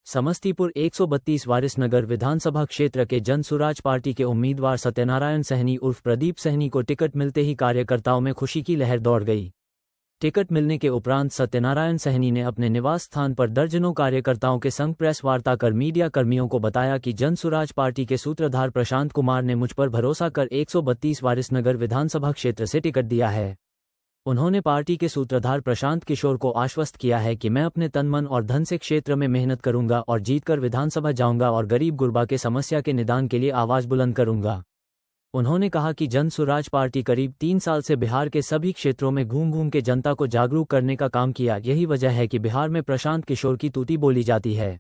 समस्तीपुर 132 वारिसनगर विधानसभा क्षेत्र के जनसुराज पार्टी के उम्मीदवार सत्यनारायण सहनी उर्फ प्रदीप सहनी को टिकट मिलते ही कार्यकर्ताओं में खुशी की लहर दौड़ गई। टिकट मिलने के उपरांत सत्यनारायण सहनी ने अपने निवास स्थान पर दर्जनों कार्यकर्ताओं के संग प्रेस वार्ता कर मीडिया कर्मियों को बताया कि जनसुराज पार्टी के सूत्रधार प्रशांत कुमार ने मुझ पर भरोसा कर 132 वारिसनगर विधानसभा क्षेत्र से टिकट दिया है। उन्होंने पार्टी के सूत्रधार प्रशांत किशोर को आश्वस्त किया है कि मैं अपने तन मन और धन से क्षेत्र में मेहनत करूंगा और जीतकर विधानसभा जाऊंगा और गरीब गुरबा के समस्या के निदान के लिए आवाज बुलंद करूंगा। उन्होंने कहा कि जनसुराज पार्टी करीब 3 साल से बिहार के सभी क्षेत्रों में घूम घूम के जनता को जागरूक करने का काम किया। यही वजह है कि बिहार में प्रशांत किशोर की तूती बोली जाती है।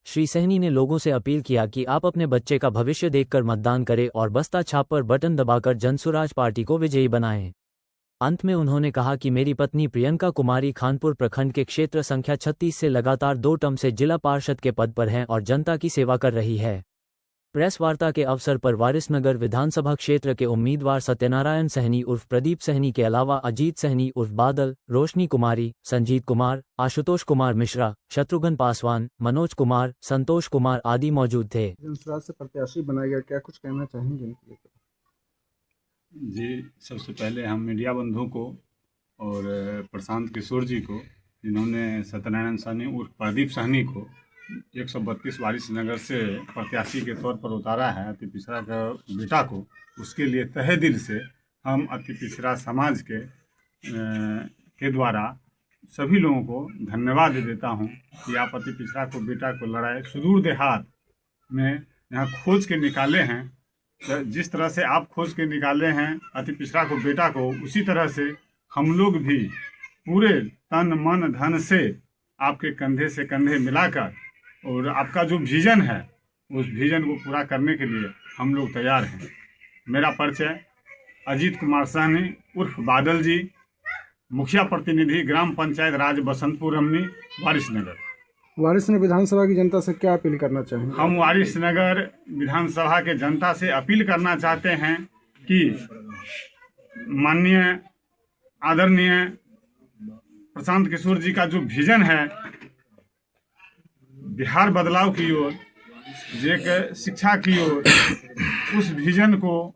श्री सहनी ने लोगों से अपील किया कि आप अपने बच्चे का भविष्य देखकर मतदान करें और बस्ता छाप पर बटन दबाकर जनसुराज पार्टी को विजयी बनाएं। अंत में उन्होंने कहा कि मेरी पत्नी प्रियंका कुमारी खानपुर प्रखंड के क्षेत्र संख्या 36 से लगातार 2 टर्म से जिला पार्षद के पद पर हैं और जनता की सेवा कर रही है। प्रेस वार्ता के अवसर पर वारिसनगर विधानसभा क्षेत्र के उम्मीदवार सत्यनारायण सहनी उर्फ प्रदीप सहनी के अलावा अजीत सहनी उर्फ बादल, रोशनी कुमारी, संजीत कुमार, आशुतोष कुमार मिश्रा, शत्रुघ्न पासवान, मनोज कुमार, संतोष कुमार आदि मौजूद थे। जनसुराज से प्रत्याशी बनाया गया, क्या कुछ कहना चाहेंगे? जी, सबसे पहले हम मीडिया बंधुओं को और प्रशांत किशोर जी को, जिन्होंने सत्यनारायण सहनी उर्फ प्रदीप सहनी को 132 वारिसनगर से प्रत्याशी के तौर पर उतारा है, अति पिछड़ा का बेटा को, उसके लिए तहे दिल से हम अति पिछड़ा समाज के द्वारा सभी लोगों को धन्यवाद देता हूं कि आप अति पिछड़ा को बेटा को लड़ाए सुदूर देहात में यहाँ खोज के निकाले हैं। जिस तरह से आप खोज के निकाले हैं अति पिछड़ा को बेटा को, उसी तरह से हम लोग भी पूरे तन मन धन से आपके कंधे से कंधे मिलाकर और आपका जो विजन है उस विजन को पूरा करने के लिए हम लोग तैयार हैं। मेरा परिचय अजीत कुमार सहनी उर्फ बादल जी, मुखिया प्रतिनिधि ग्राम पंचायत राज बसंतपुर अमनी, वारिसनगर। वारिसनगर विधानसभा की जनता से क्या अपील करना चाहेंगे? हम वारिसनगर विधानसभा के जनता से अपील करना चाहते हैं कि माननीय आदरणीय प्रशांत किशोर जी का जो विजन है बिहार बदलाव की ओर, एक शिक्षा की ओर, उस विजन को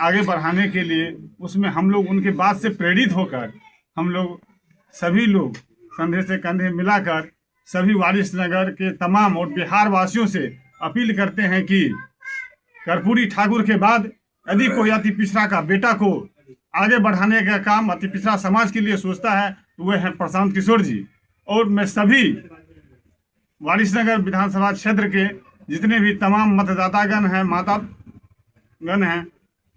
आगे बढ़ाने के लिए उसमें हम लोग उनके बात से प्रेरित होकर हम लोग सभी लोग कंधे से कंधे मिलाकर सभी वारिसनगर के तमाम और बिहार वासियों से अपील करते हैं कि कर्पूरी ठाकुर के बाद यदि कोई अति पिछड़ा का बेटा को आगे बढ़ाने का काम अति पिछड़ा समाज के लिए सोचता है तो वह है प्रशांत किशोर जी। और मैं सभी वारिसनगर विधानसभा क्षेत्र के जितने भी तमाम मतदातागण हैं, मातागण हैं,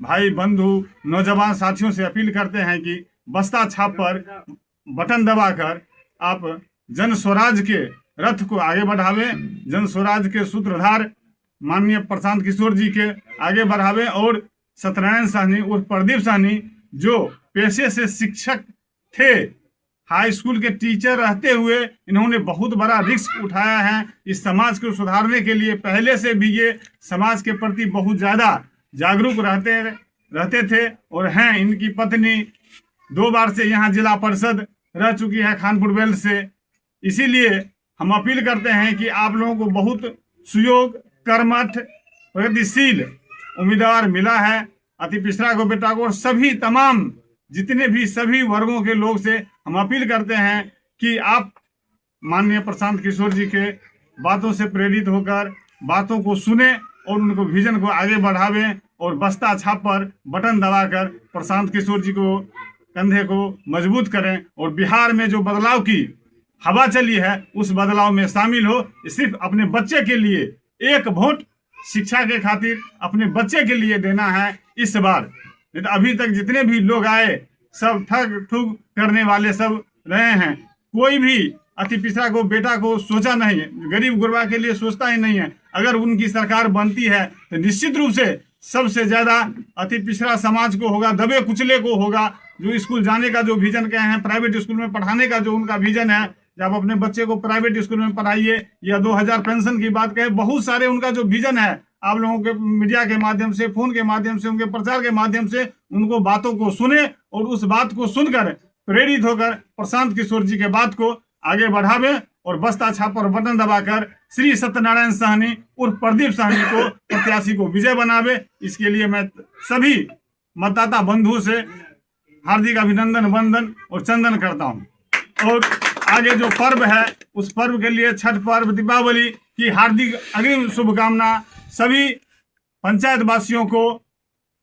भाई बंधु, नौजवान साथियों से अपील करते हैं कि बस्ता छाप पर बटन दबाकर आप जन स्वराज के रथ को आगे बढ़ावे, जन स्वराज के सूत्रधार माननीय प्रशांत किशोर जी के आगे बढ़ावे और सत्यनारायण सहनी उर्फ प्रदीप सहनी जो पेशे से शिक्षक थे, हाई स्कूल के टीचर रहते हुए इन्होंने बहुत बड़ा रिस्क उठाया है इस समाज को सुधारने के लिए। पहले से भी ये समाज के प्रति बहुत ज़्यादा जागरूक रहते थे और हैं। इनकी पत्नी 2 बार से यहाँ जिला परिषद रह चुकी है खानपुर बेल्ट से। इसीलिए हम अपील करते हैं कि आप लोगों को बहुत सुयोग, कर्मठ, प्रगतिशील उम्मीदवार मिला है अति पिछड़ा को बेटा को। सभी तमाम जितने भी सभी वर्गों के लोग से हम अपील करते हैं कि आप माननीय प्रशांत किशोर जी के बातों से प्रेरित होकर बातों को सुने और उनको विजन को आगे बढ़ावें और बस्ता छाप पर बटन दबाकर प्रशांत किशोर जी को कंधे को मजबूत करें और बिहार में जो बदलाव की हवा चली है उस बदलाव में शामिल हो। सिर्फ अपने बच्चे के लिए एक वोट शिक्षा के खातिर अपने बच्चे के लिए देना है इस बार। नहीं तो अभी तक जितने भी लोग आए सब ठग ठुग करने वाले सब रहे हैं। कोई भी अति पिछड़ा को बेटा को सोचा नहीं है, गरीब गुरबा के लिए सोचता ही नहीं है। अगर उनकी सरकार बनती है तो निश्चित रूप से सबसे ज़्यादा अति पिछड़ा समाज को होगा, दबे कुचले को होगा। जो स्कूल जाने का जो विजन कहे हैं, प्राइवेट स्कूल में पढ़ाने का जो उनका विजन है, जब अपने बच्चे को प्राइवेट स्कूल में पढ़ाइए या 2000 पेंशन की बात कहें, बहुत सारे उनका जो विजन है आप लोगों के मीडिया के माध्यम से, फोन के माध्यम से, उनके प्रचार के माध्यम से उनको बातों को सुने और उस बात को सुनकर प्रेरित होकर प्रशांत किशोर जी के बात को आगे बढ़ावे और बस्ता छाप और बटन दबाकर श्री सत्यनारायण साहनी उर्फ प्रदीप साहनी को प्रत्याशी को विजय बनावे। इसके लिए मैं सभी मतदाता बंधु से हार्दिक अभिनंदन, वंदन और चंदन करता हूं। और आगे जो पर्व है उस पर्व के लिए छठ पर्व, दीपावली की हार्दिक अग्रिम शुभकामना सभी पंचायत वासियों को,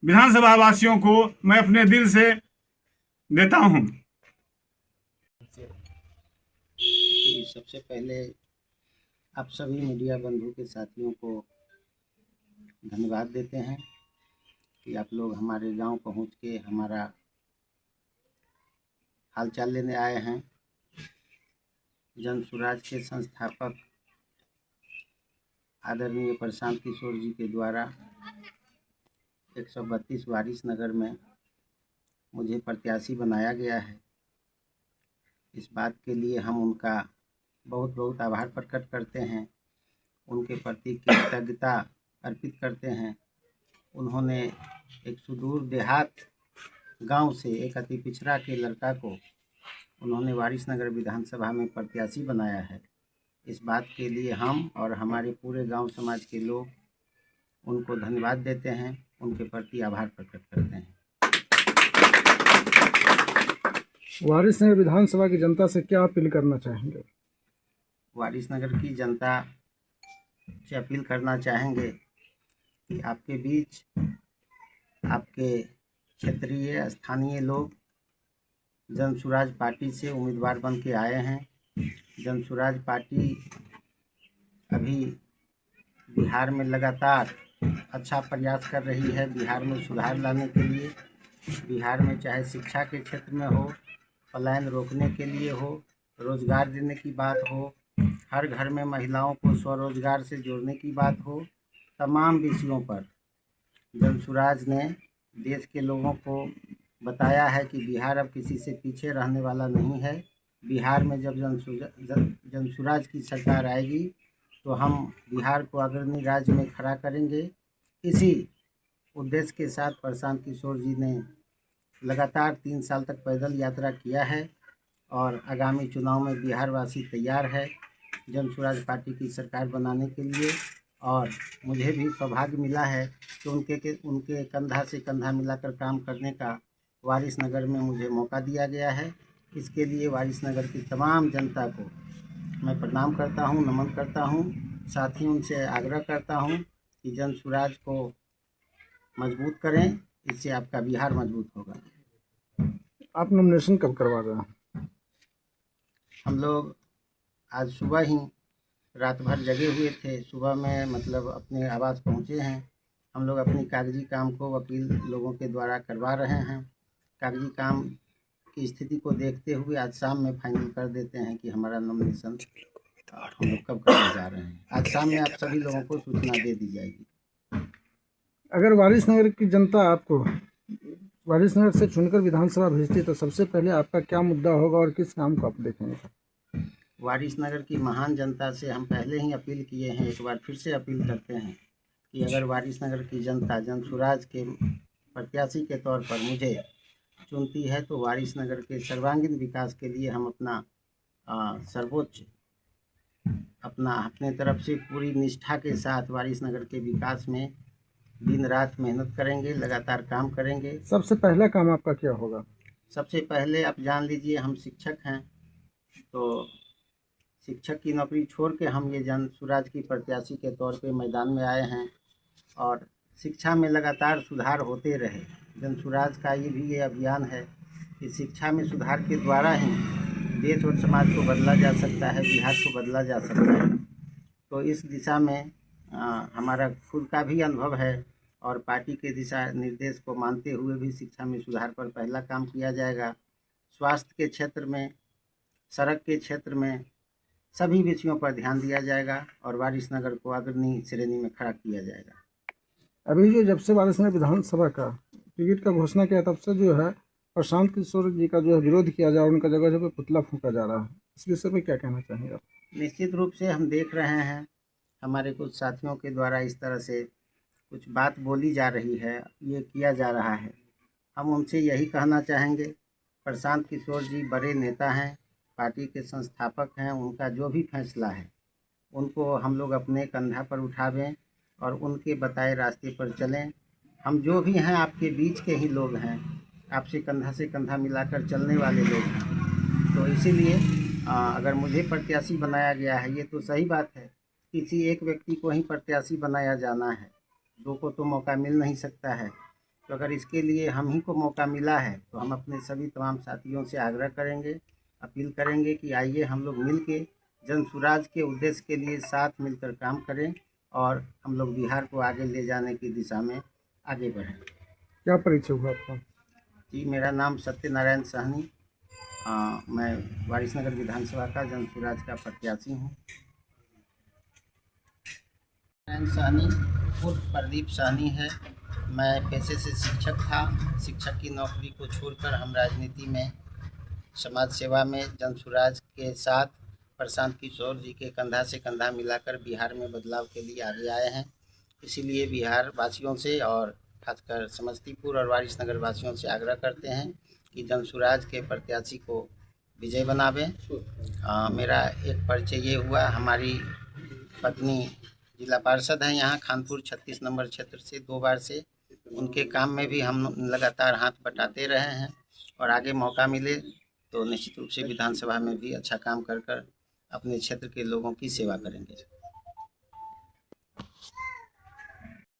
विधानसभा वासियों को मैं अपने दिल से देता हूं। सबसे पहले आप सभी मीडिया बंधु के साथियों को धन्यवाद देते हैं कि आप लोग हमारे गांव पहुंच के हमारा हालचाल लेने आए हैं। जन सुराज के संस्थापक आदरणीय प्रशांत किशोर जी के द्वारा 132 वारिस नगर में मुझे प्रत्याशी बनाया गया है। इस बात के लिए हम उनका बहुत बहुत आभार प्रकट करते हैं, उनके प्रति कृतज्ञता अर्पित करते हैं। उन्होंने एक सुदूर देहात गांव से एक अति पिछड़ा के लड़का को उन्होंने वारिस नगर विधानसभा में प्रत्याशी बनाया है। इस बात के लिए हम और हमारे पूरे गांव समाज के लोग उनको धन्यवाद देते हैं, उनके प्रति आभार प्रकट करते हैं। वारिस नगर विधानसभा की जनता से क्या अपील करना चाहेंगे? वारिस नगर की जनता से अपील करना चाहेंगे कि आपके बीच आपके क्षेत्रीय स्थानीय लोग जन सुराज पार्टी से उम्मीदवार बन के आए हैं। जन सुराज पार्टी अभी बिहार में लगातार अच्छा प्रयास कर रही है बिहार में सुधार लाने के लिए। बिहार में चाहे शिक्षा के क्षेत्र में हो, पलायन रोकने के लिए हो, रोजगार देने की बात हो, हर घर में महिलाओं को स्वरोजगार से जोड़ने की बात हो, तमाम विषयों पर जन सुराज ने देश के लोगों को बताया है कि बिहार अब किसी से पीछे रहने वाला नहीं है। बिहार में जब जन सुराज की सरकार आएगी तो हम बिहार को अग्रणी राज्य में खड़ा करेंगे। इसी उद्देश्य के साथ प्रशांत किशोर जी ने लगातार 3 साल तक पैदल यात्रा किया है और आगामी चुनाव में बिहार वासी तैयार है जन सुराज पार्टी की सरकार बनाने के लिए। और मुझे भी सौभाग्य मिला है कि उनके कंधा से कंधा मिलाकर काम करने का वारिस नगर में मुझे मौका दिया गया है। इसके लिए वारिस नगर की तमाम जनता को मैं प्रणाम करता हूं, नमन करता हूं। साथ ही उनसे आग्रह करता हूं कि जन सुराज को मजबूत करें, इससे आपका बिहार मजबूत होगा। आप नॉमिनेशन कब करवा रहे हैं? हम लोग आज सुबह ही रात भर जगे हुए थे, सुबह में मतलब अपने आवास पहुंचे हैं। हम लोग अपनी कागजी काम को वकील लोगों के द्वारा करवा रहे हैं। कागजी काम की स्थिति को देखते हुए आज शाम में फाइनल कर देते हैं कि हमारा नॉमिनेशन हम लोग कब करने जा रहे हैं। आज शाम में आप सभी लोगों को सूचना दे दी जाएगी। अगर वारिस नगर की जनता आपको वारिस नगर से चुनकर विधानसभा भेजती तो सबसे पहले आपका क्या मुद्दा होगा और किस काम को आप देखेंगे? वारिस नगर की महान जनता से हम पहले ही अपील किए हैं, एक बार फिर से अपील करते हैं कि अगर वारिस नगर की जनता जन सुराज के प्रत्याशी के तौर पर मुझे चुनती है तो वारिस नगर के सर्वांगीण विकास के लिए हम अपना सर्वोच्च अपने तरफ से पूरी निष्ठा के साथ वारिस नगर के विकास में दिन रात मेहनत करेंगे, लगातार काम करेंगे। सबसे पहला काम आपका क्या होगा? सबसे पहले आप जान लीजिए हम शिक्षक हैं, तो शिक्षक की नौकरी छोड़ के हम ये जन सुराज की प्रत्याशी के तौर पे मैदान में आए हैं और शिक्षा में लगातार सुधार होते रहे। जन सुराज का ये अभियान है कि शिक्षा में सुधार के द्वारा ही देश और समाज को बदला जा सकता है, बिहार को बदला जा सकता है। तो इस दिशा में हमारा खुद का भी अनुभव है और पार्टी के दिशा निर्देश को मानते हुए भी शिक्षा में सुधार पर पहला काम किया जाएगा। स्वास्थ्य के क्षेत्र में, सड़क के क्षेत्र में सभी विषयों पर ध्यान दिया जाएगा और वारिस नगर को अग्रणी श्रेणी में खड़ा किया जाएगा। अभी जब से वारिस नगर विधानसभा का टिकट का घोषणा किया तब से जो है प्रशांत किशोर जी का जो है विरोध किया जा रहा है, उनका जगह जगह पुतला फूंका जा रहा है, इस विषय में क्या कहना चाहेंगे आप? निश्चित रूप से हम देख रहे हैं हमारे कुछ साथियों के द्वारा इस तरह से कुछ बात बोली जा रही है, ये किया जा रहा है। हम उनसे यही कहना चाहेंगे, प्रशांत किशोर जी बड़े नेता हैं, पार्टी के संस्थापक हैं, उनका जो भी फैसला है उनको हम लोग अपने कंधा पर उठावें और उनके बताए रास्ते पर चलें। हम जो भी हैं आपके बीच के ही लोग हैं, आपसे कंधा से कंधा मिलाकर चलने वाले लोग हैं। तो इसीलिए अगर मुझे प्रत्याशी बनाया गया है ये तो सही बात है, किसी एक व्यक्ति को ही प्रत्याशी बनाया जाना है, दो को तो मौका मिल नहीं सकता है। तो अगर इसके लिए हम ही को मौका मिला है तो हम अपने सभी तमाम साथियों से आग्रह करेंगे, अपील करेंगे कि आइए हम लोग मिल के जन सुराज के उद्देश्य के लिए साथ मिलकर काम करें और हम लोग बिहार को आगे ले जाने की दिशा में आगे बढ़ें। क्या परिचय हुआ आपका? जी, मेरा नाम सत्यनारायण साहनी, मैं वारिसनगर विधानसभा का जन सुराज का प्रत्याशी हूँ। नारायण साहनी उर्फ प्रदीप साहनी है। मैं पेशे से शिक्षक था। शिक्षक की नौकरी को छोड़कर हम राजनीति में, समाज सेवा में जन सुराज के साथ प्रशांत किशोर जी के कंधा से कंधा मिलाकर बिहार में बदलाव के लिए आगे आए हैं। इसीलिए बिहार वासियों से और खासकर समस्तीपुर और वारिसनगर वासियों से आग्रह करते हैं कि जन सुराज के प्रत्याशी को विजय बनावें। मेरा एक परिचय ये हुआ, हमारी पत्नी जिला पार्षद हैं यहाँ खानपुर 36 नंबर क्षेत्र से 2 बार से। उनके काम में भी हम लगातार हाथ बटाते रहे हैं और आगे मौका मिले तो निश्चित रूप से विधानसभा में भी अच्छा काम कर अपने क्षेत्र के लोगों की सेवा करेंगे।